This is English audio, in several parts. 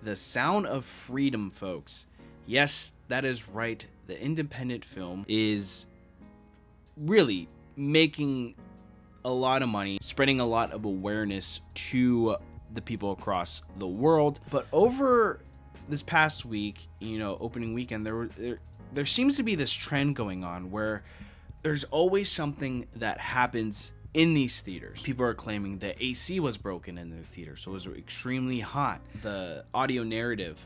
The Sound of Freedom, folks. Yes, that is right. The independent film is really making a lot of money, spreading a lot of awareness to the people across the world. But over this past week, opening weekend, there seems to be this trend going on where there's always something that happens in these theaters. People are claiming the AC was broken in their theater, so it was extremely hot. The audio narrative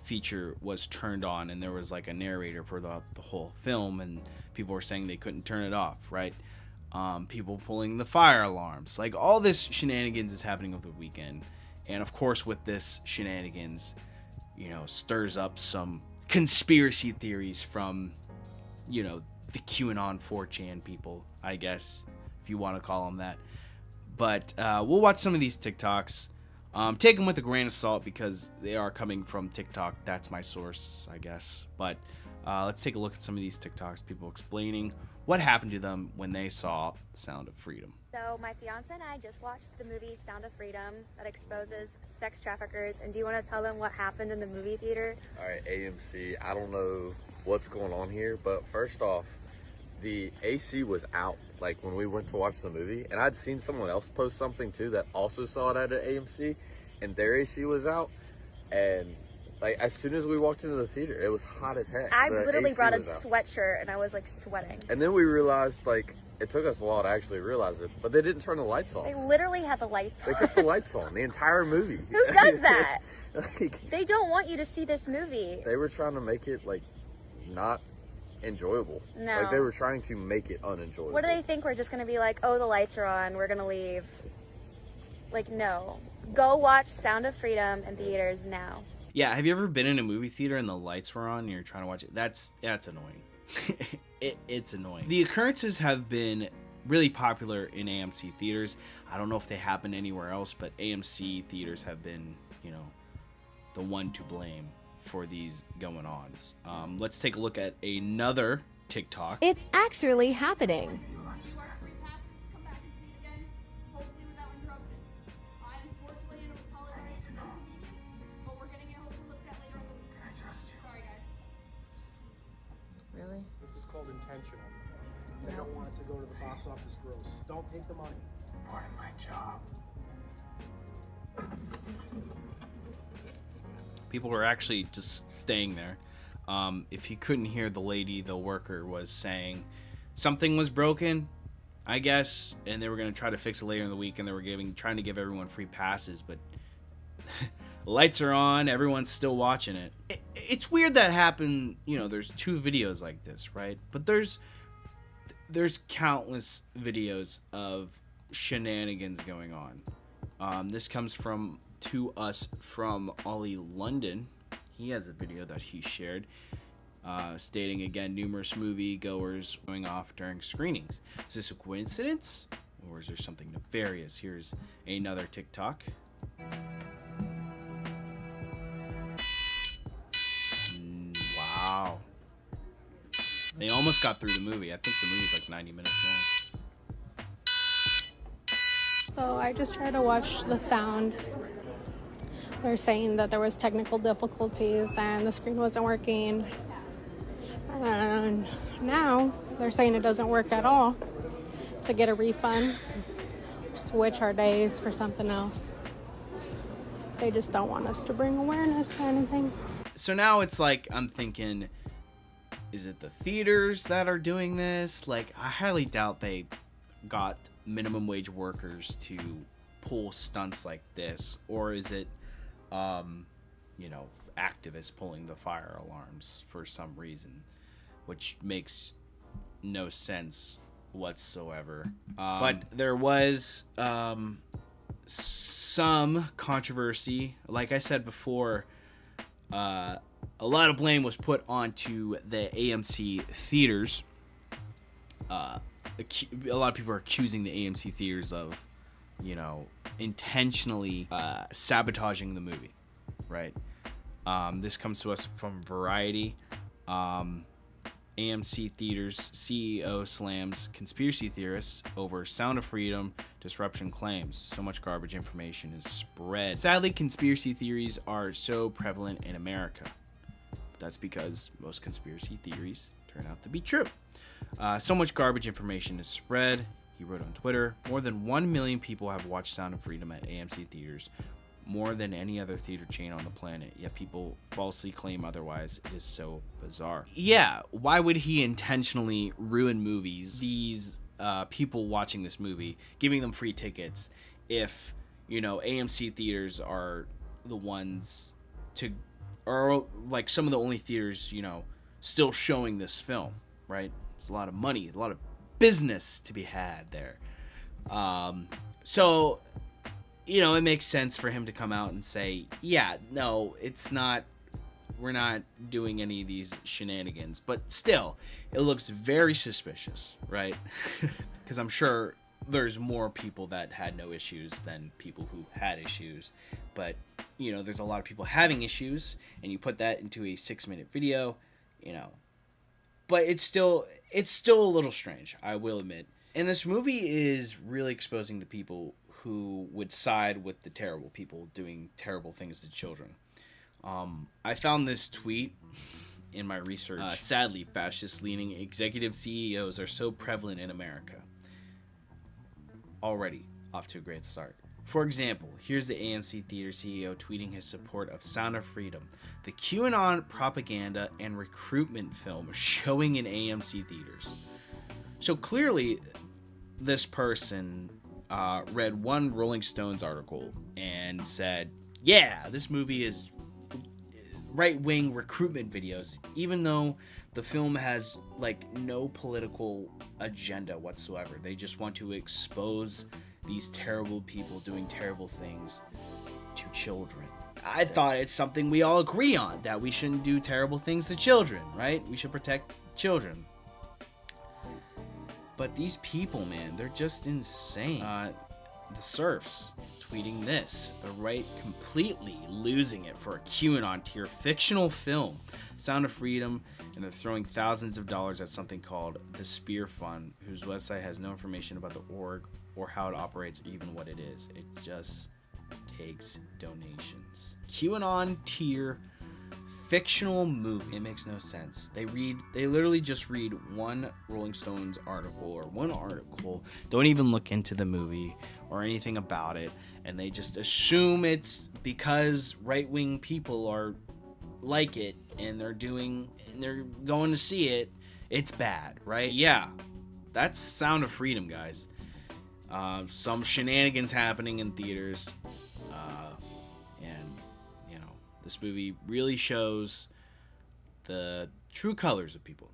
feature was turned on, and there was like a narrator for the whole film, and people were saying they couldn't turn it off, right? People pulling the fire alarms. Like, all this shenanigans is happening over the weekend. And of course, with this shenanigans, stirs up some conspiracy theories from, the QAnon 4chan people, I guess, if you want to call them that. But we'll watch some of these TikToks. Take them with a grain of salt because they are coming from TikTok. That's my source, I guess. But let's take a look at some of these TikToks. People explaining what happened to them when they saw Sound of Freedom. So my fiance and I just watched the movie Sound of Freedom that exposes sex traffickers. And do you want to tell them what happened in the movie theater? All right, AMC, I don't know what's going on here, but first off, the AC was out like when we went to watch the movie, and I'd seen someone else post something too that also saw it at an AMC, and their AC was out, and like as soon as we walked into the theater, it was hot as heck. I literally brought a sweatshirt and I was like sweating. And then we realized, like, it took us a while to actually realize it, but they didn't turn the lights off. They literally had the lights on. They kept the lights on the entire movie. Who does that? Like, they don't want you to see this movie. They were trying to make it like not enjoyable. No. Like, they were trying to make it unenjoyable. What do they think? We're just going to be like, oh, the lights are on, we're going to leave. Like, no. Go watch Sound of Freedom in theaters now. Yeah, have you ever been in a movie theater and the lights were on and you're trying to watch it? That's annoying. It's annoying. The occurrences have been really popular in AMC theaters. I don't know if they happen anywhere else, but AMC theaters have been, the one to blame for these going-ons. Let's take a look at another TikTok. It's actually happening. Really? This is called intentional. They don't want it to go to the box office gross. Don't take the money. Part of my job. People were actually just staying there. If you couldn't hear, the lady, the worker, was saying something was broken, I guess, and they were going to try to fix it later in the week, and they were trying to give everyone free passes, but lights are on, everyone's still watching it. It's weird that happened. There's two videos like this, right? But there's countless videos of shenanigans going on. This comes to us from Ollie London. He has a video that he shared, stating again, numerous movie goers going off during screenings. Is this a coincidence, or is there something nefarious? Here's another TikTok. Wow. They almost got through the movie. I think the movie's like 90 minutes long. So I just tried to watch The Sound. They're saying that there was technical difficulties and the screen wasn't working. And now they're saying it doesn't work at all. To get a refund, switch our days for something else. They just don't want us to bring awareness to anything. So now it's like, I'm thinking, is it the theaters that are doing this? Like, I highly doubt they got minimum wage workers to pull stunts like this. Or is it, activists pulling the fire alarms for some reason, which makes no sense whatsoever. But there was some controversy. Like I said before, a lot of blame was put onto the AMC theaters. A lot of people are accusing the AMC theaters of, intentionally sabotaging the movie, right? This comes to us from Variety. AMC Theaters CEO slams conspiracy theorists over Sound of Freedom disruption claims. So much garbage information is spread. Sadly, conspiracy theories are so prevalent in America. That's because most conspiracy theories turn out to be true. So much garbage information is spread. He wrote on Twitter, more than 1 million people have watched Sound of Freedom at AMC Theaters, more than any other theater chain on the planet, yet people falsely claim otherwise. It is so bizarre. Yeah, why would he intentionally ruin movies, these people watching this movie, giving them free tickets, if, you know, AMC theaters are the ones to, or like some of the only theaters, you know, still showing this film, right? There's a lot of money, a lot of business to be had there. So, you know, it makes sense for him to come out and say, yeah, no, it's not, we're not doing any of these shenanigans. But still, it looks very suspicious, right? Because I'm sure there's more people that had no issues than people who had issues. But, you know, there's a lot of people having issues, and you put that into a 6-minute video, you know. But it's still a little strange, I will admit. And this movie is really exposing the people who would side with the terrible people doing terrible things to children. I found this tweet in my research. Sadly, fascist-leaning executive CEOs are so prevalent in America. Already off to a great start. For example, here's the AMC Theater CEO tweeting his support of Sound of Freedom, the QAnon propaganda and recruitment film showing in AMC theaters. So clearly, this person read one Rolling Stones article and said, yeah, this movie is right-wing recruitment videos, even though the film has like no political agenda whatsoever. They just want to expose these terrible people doing terrible things to children. I thought it's something we all agree on, that we shouldn't do terrible things to children, right? We should protect children. But these people, man, they're just insane. The Surfs tweeting this. The right completely losing it for a QAnon tier fictional film, Sound of Freedom, and they're throwing thousands of dollars at something called the Spear Fund, whose website has no information about the org or how it operates or even what it is. It just takes donations. QAnon tier fictional movie. It makes no sense. They literally just read one Rolling Stones article, don't even look into the movie or anything about it, and they just assume it's because right-wing people are like it and they're going to see it, it's bad, right? Yeah, that's Sound of Freedom, guys. Some shenanigans happening in theaters, and you know, this movie really shows the true colors of people.